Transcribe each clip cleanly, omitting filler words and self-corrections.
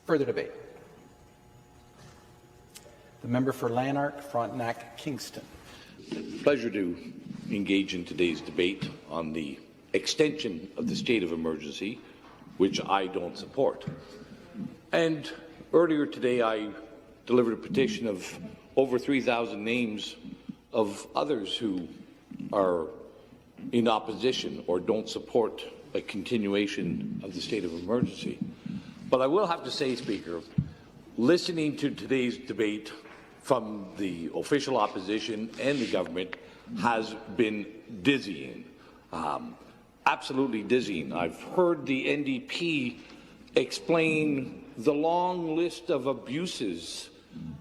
Further debate. The member for Lanark, Frontenac, Kingston. Pleasure to engage in today's debate on the extension of the state of emergency, which I don't support. And earlier today, I delivered a petition of over 3,000 names of others who are in opposition or don't support a continuation of the state of emergency. But I will have to say, Speaker, listening to today's debate from the official opposition and the government has been dizzying, absolutely dizzying. I've heard the NDP explain the long list of abuses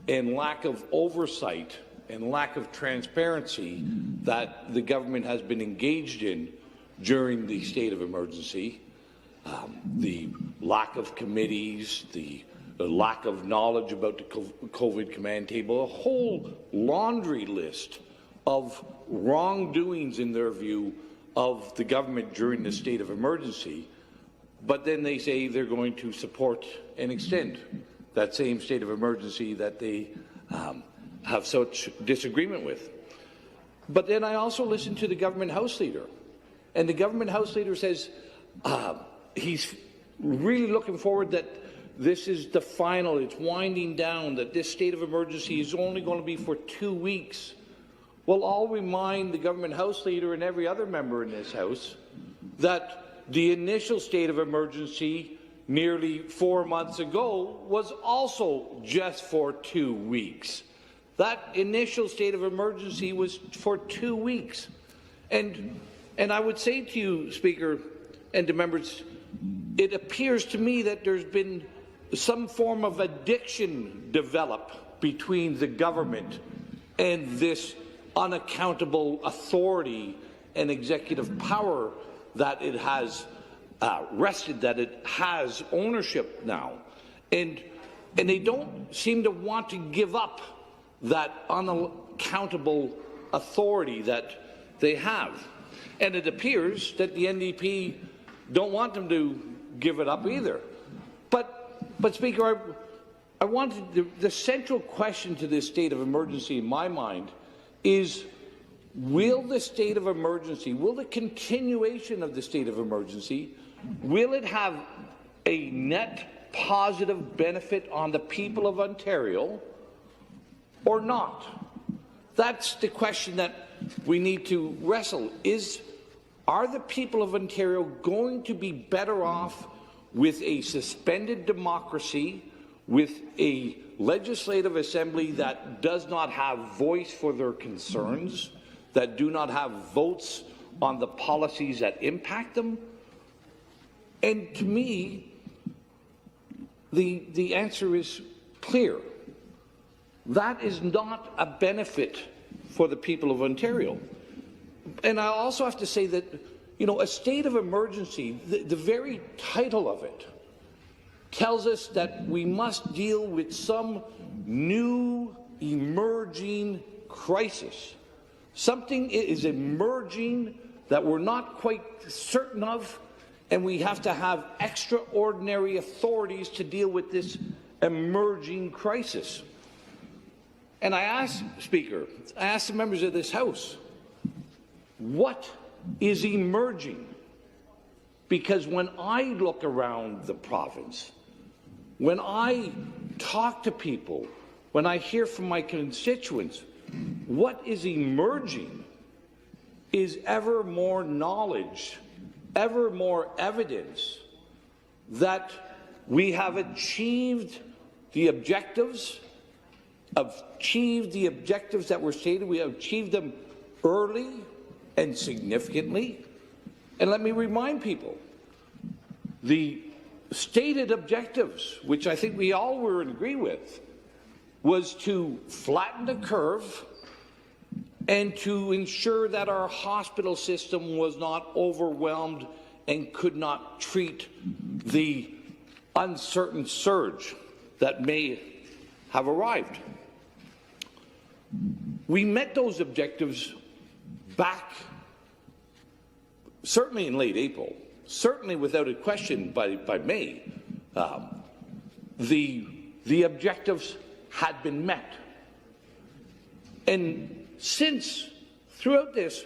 and lack of oversight and lack of transparency that the government has been engaged in during the state of emergency, the lack of committees, the lack of knowledge about the COVID command table, a whole laundry list of wrongdoings in their view of the government during the state of emergency. But then they say they're going to support and extend that same state of emergency that they have such disagreement with. But then I also listen to the government House Leader, and the government House Leader says he's really looking forward that this is the final, it's winding down, that this state of emergency is only going to be for 2 weeks. Well, I'll remind the government House Leader and every other member in this House that the initial state of emergency nearly 4 months ago was also just for 2 weeks. That initial state of emergency was for 2 weeks. And I would say to you, Speaker, and to members, it appears to me that there's been some form of addiction develop between the government and this unaccountable authority and executive power that it has wrested, that it has ownership now. And they don't seem to want to give up that unaccountable authority that they have. And it appears that the NDP don't want them to give it up either. But Speaker, I wanted the central question to this state of emergency in my mind is, will the state of emergency, will the continuation of the state of emergency, will it have a net positive benefit on the people of Ontario or not? That's the question that we need to wrestle. Are the people of Ontario going to be better off with a suspended democracy, with a legislative assembly that does not have voice for their concerns, that do not have votes on the policies that impact them? And to me, the answer is clear. That is not a benefit for the people of Ontario. And I also have to say that, you know, a state of emergency, the very title of it tells us that we must deal with some new emerging crisis. Something is emerging that we're not quite certain of, and we have to have extraordinary authorities to deal with this emerging crisis. And I ask, Speaker, I ask the members of this House, what is emerging? Because when I look around the province, when I talk to people, when I hear from my constituents, what is emerging is ever more knowledge, ever more evidence that we have achieved the objectives that were stated. We have achieved them early and significantly. And let me remind people, the stated objectives, which I think we all were in agree with, was to flatten the curve and to ensure that our hospital system was not overwhelmed and could not treat the uncertain surge that may have arrived. We met those objectives back, certainly in late April, certainly without a question by May. the objectives had been met. And since, throughout this,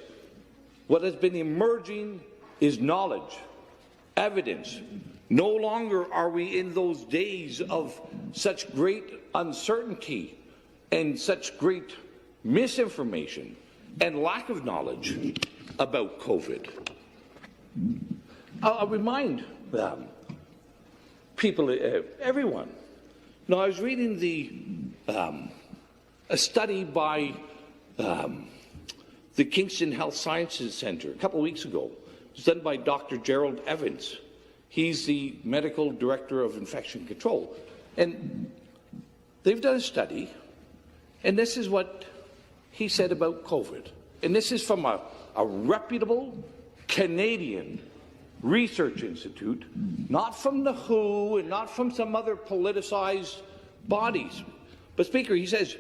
what has been emerging is knowledge, evidence. No longer are we in those days of such great uncertainty and such great misinformation and lack of knowledge about COVID. I'll remind people, everyone. Now, I was reading a study by the Kingston Health Sciences Centre a couple of weeks ago. It was done by Dr. Gerald Evans. He's the medical director of infection control. And they've done a study, and this is what he said about COVID. And this is from a reputable Canadian research institute, not from the WHO and not from some other politicized bodies. But Speaker, he says,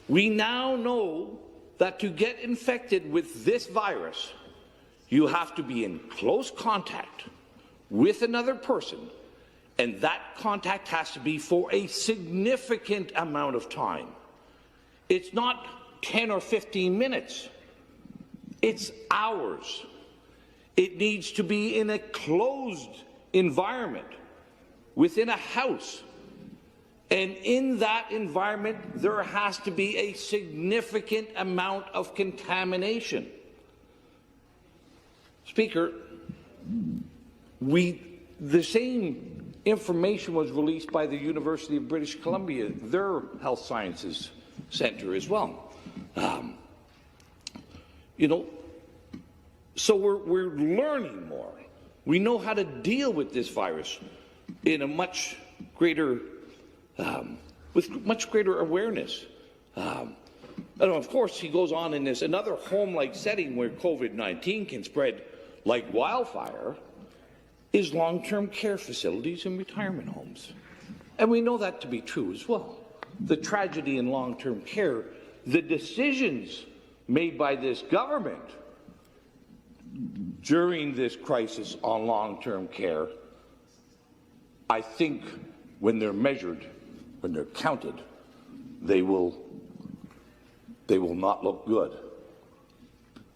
we now know that to get infected with this virus, you have to be in close contact with another person, and that contact has to be for a significant amount of time. It's not 10 or 15 minutes. It's hours. It needs to be in a closed environment, within a house. And in that environment, there has to be a significant amount of contamination. Speaker, the same information was released by the University of British Columbia, their health sciences centre as well. So we're learning more. We know how to deal with this virus in a much greater, with much greater awareness. And of course, he goes on in this, another home-like setting where COVID-19 can spread like wildfire is long-term care facilities and retirement homes. And we know that to be true as well. The tragedy in long-term care, the decisions made by this government during this crisis on long-term care, I think when they're measured, when they're counted, they will not look good.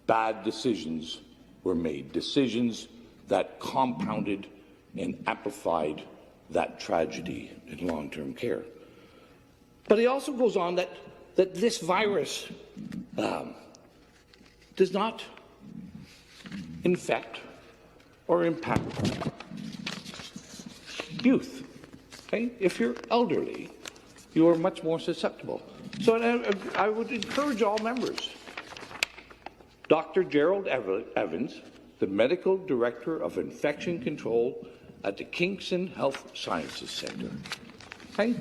Bad decisions were made, decisions that compounded and amplified that tragedy in long-term care. But he also goes on that this virus does not infect or impact youth. Okay? If you're elderly, you are much more susceptible. So I would encourage all members. Dr. Gerald Evans, the Medical Director of Infection Control at the Kingston Health Sciences Centre. Okay?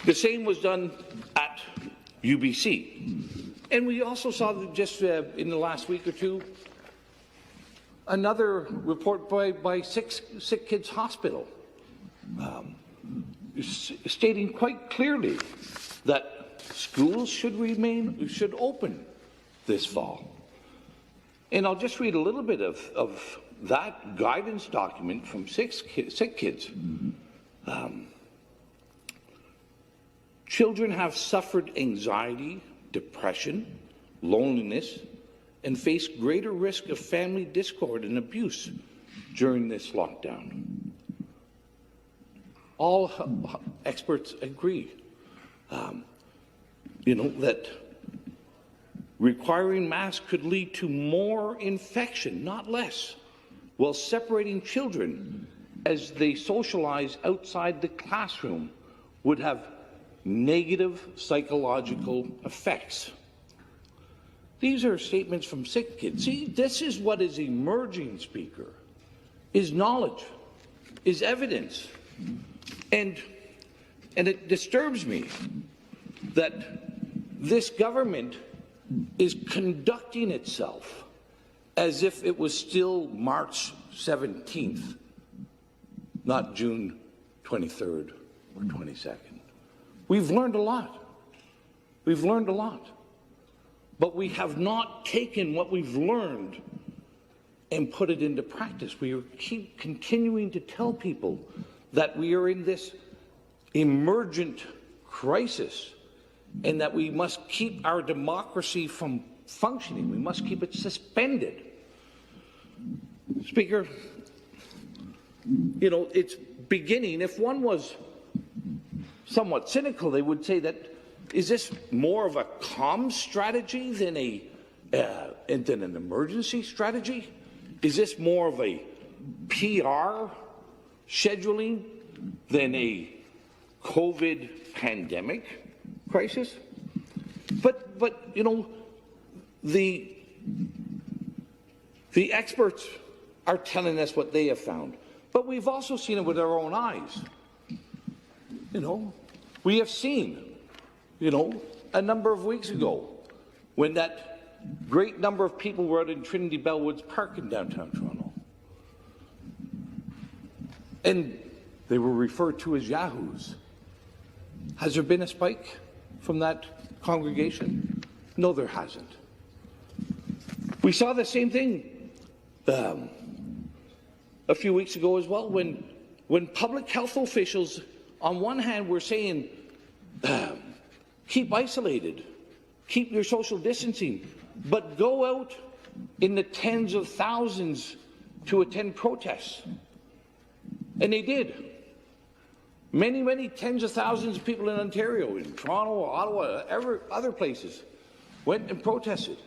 The same was done at UBC. And we also saw just in the last week or two another report by Sick Kids Hospital stating quite clearly that schools should open this fall. And I'll just read a little bit of that guidance document from Sick Kids. Children have suffered anxiety, depression, loneliness, and face greater risk of family discord and abuse during this lockdown. All experts agree, that requiring masks could lead to more infection, not less, while separating children as they socialize outside the classroom would have negative psychological effects. These are statements from Sick Kids. See, this is what is emerging, Speaker, is knowledge, is evidence. And it disturbs me that this government is conducting itself as if it was still March 17th, not June 23rd or 22nd. We've learned a lot. We've learned a lot. But we have not taken what we've learned and put it into practice. We keep continuing to tell people that we are in this emergent crisis, and that we must keep our democracy from functioning. We must keep it suspended. Speaker, you know, it's beginning. If one was somewhat cynical, they would say that, is this more of a calm strategy than an emergency strategy? Is this more of a PR scheduling than a COVID pandemic crisis? But you know, the experts are telling us what they have found, but we've also seen it with our own eyes. You know, we have seen, you know, a number of weeks ago when that great number of people were out in Trinity Bellwoods Park in downtown Toronto. And they were referred to as yahoos. Has there been a spike from that congregation? No, there hasn't. We saw the same thing a few weeks ago as well when public health officials on one hand were saying keep isolated, keep your social distancing, but go out in the tens of thousands to attend protests. And they did. Many, many tens of thousands of people in Ontario, in Toronto, Ottawa, other places, went and protested.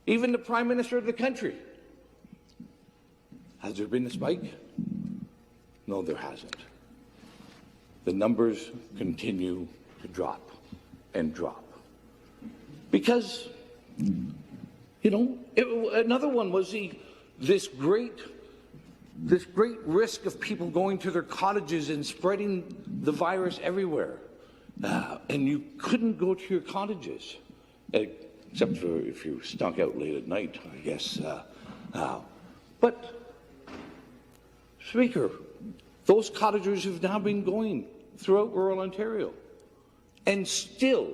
Even the Prime Minister of the country. Has there been a spike? No, there hasn't. The numbers continue to drop and drop. Because, you know, another one was this great risk of people going to their cottages and spreading the virus everywhere. And you couldn't go to your cottages, except for if you stunk out late at night, I guess. But, Speaker, those cottagers have now been going throughout rural Ontario, and still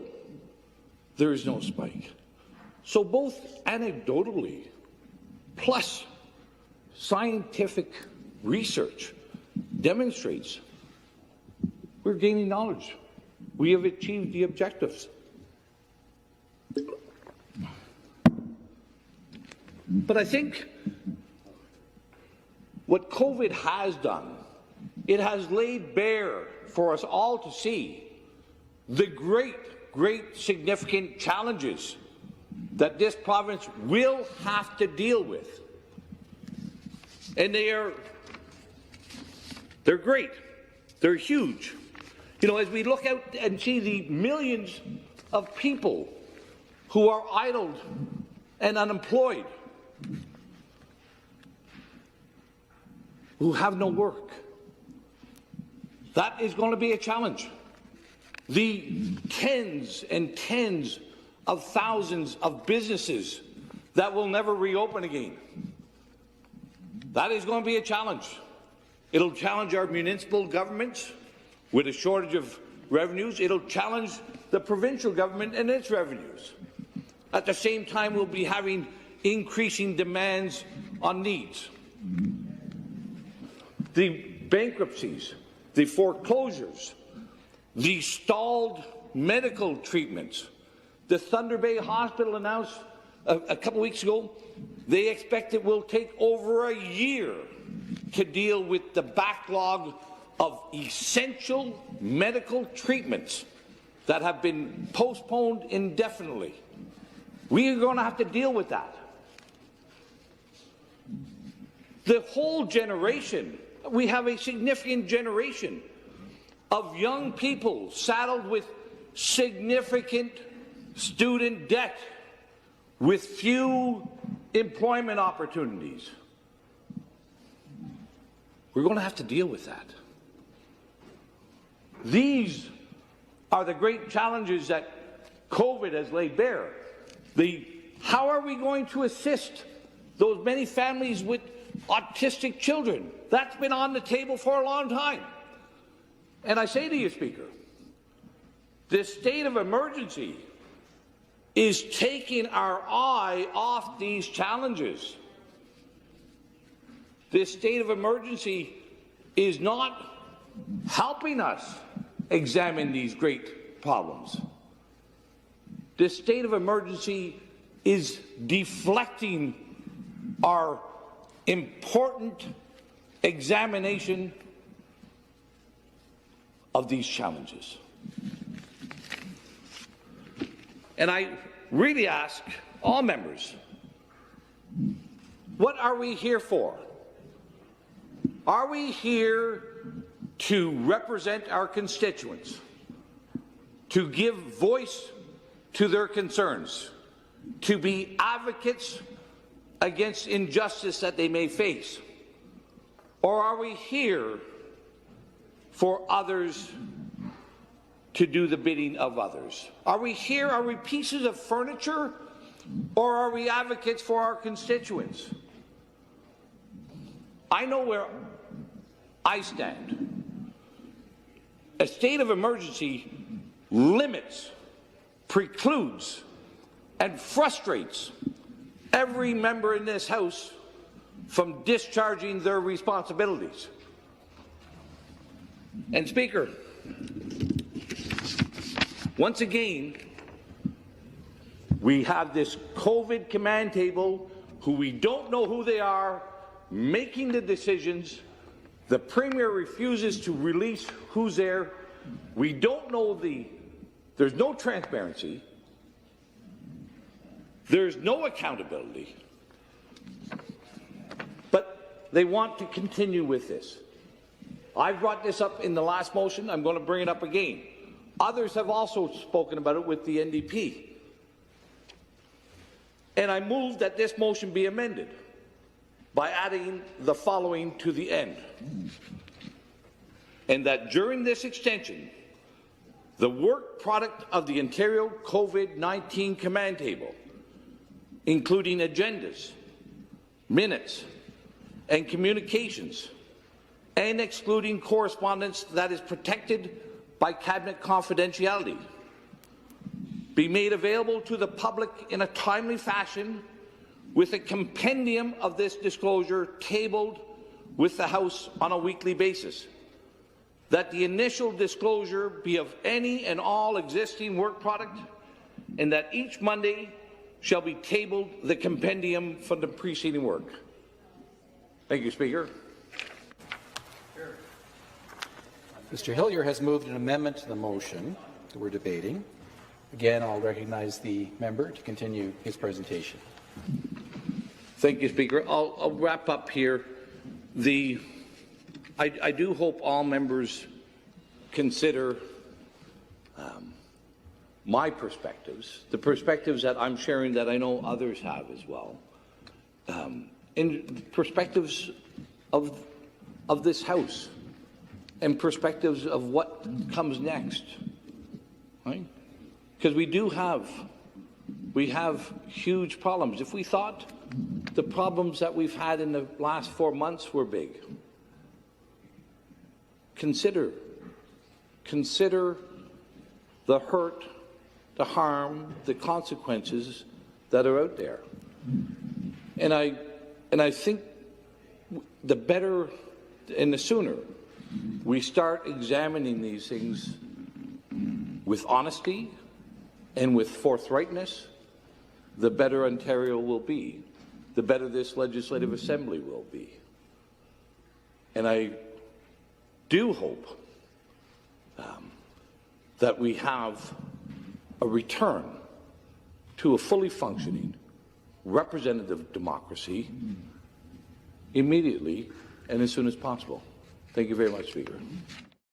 there is no spike. So both anecdotally plus scientific research demonstrates we're gaining knowledge. We have achieved the objectives. But I think what COVID has done, it has laid bare for us all to see the great significant challenges that this province will have to deal with. And they're great. They're huge. You know, as we look out and see the millions of people who are idled and unemployed, who have no work, that is going to be a challenge. The tens and tens of thousands of businesses that will never reopen again, that is going to be a challenge. It'll challenge our municipal governments with a shortage of revenues. It'll challenge the provincial government and its revenues. At the same time, we'll be having increasing demands on needs. The bankruptcies, the foreclosures, the stalled medical treatments. The Thunder Bay Hospital announced a couple weeks ago they expect it will take over a year to deal with the backlog of essential medical treatments that have been postponed indefinitely. We are going to have to deal with that. The whole generation, we have a significant generation of young people saddled with significant student debt, with few employment opportunities. We're going to have to deal with that. These are the great challenges that COVID has laid bare. How are we going to assist those many families with autistic children? That's been on the table for a long time. And I say to you, Speaker, this state of emergency is taking our eye off these challenges. This state of emergency is not helping us examine these great problems. This state of emergency is deflecting our important examination of these challenges. And I really ask all members, what are we here for? Are we here to represent our constituents, to give voice to their concerns, to be advocates against injustice that they may face? Or are we here for others to do the bidding of others? Are we here, are we pieces of furniture, or are we advocates for our constituents? I know where I stand. A state of emergency limits, precludes, and frustrates every member in this House from discharging their responsibilities. And Speaker, once again, we have this COVID command table who we don't know who they are, making the decisions. The Premier refuses to release who's there. We don't know there's no transparency. There's no accountability. But they want to continue with this. I brought this up in the last motion. I'm going to bring it up again. Others have also spoken about it with the NDP. And I move that this motion be amended by adding the following to the end. And that during this extension, the work product of the Ontario COVID-19 command table, including agendas, minutes, and communications, and excluding correspondence that is protected by cabinet confidentiality, be made available to the public in a timely fashion with a compendium of this disclosure tabled with the House on a weekly basis. That the initial disclosure be of any and all existing work product, and that each Monday shall be tabled the compendium from the preceding work. Thank you, Speaker. Mr. Hillier has moved an amendment to the motion that we're debating. Again, I'll recognize the member to continue his presentation. Thank you, Speaker. I'll wrap up here. I do hope all members consider my perspectives, the perspectives that I'm sharing that I know others have as well, and perspectives of this House, and perspectives of what comes next, right? Because we have huge problems. If we thought the problems that we've had in the last 4 months were big, consider the hurt, the harm, the consequences that are out there. And I think the better and the sooner we start examining these things with honesty and with forthrightness, the better Ontario will be, the better this Legislative Assembly will be. And I do hope that we have a return to a fully functioning representative democracy immediately and as soon as possible. Thank you very much, Speaker.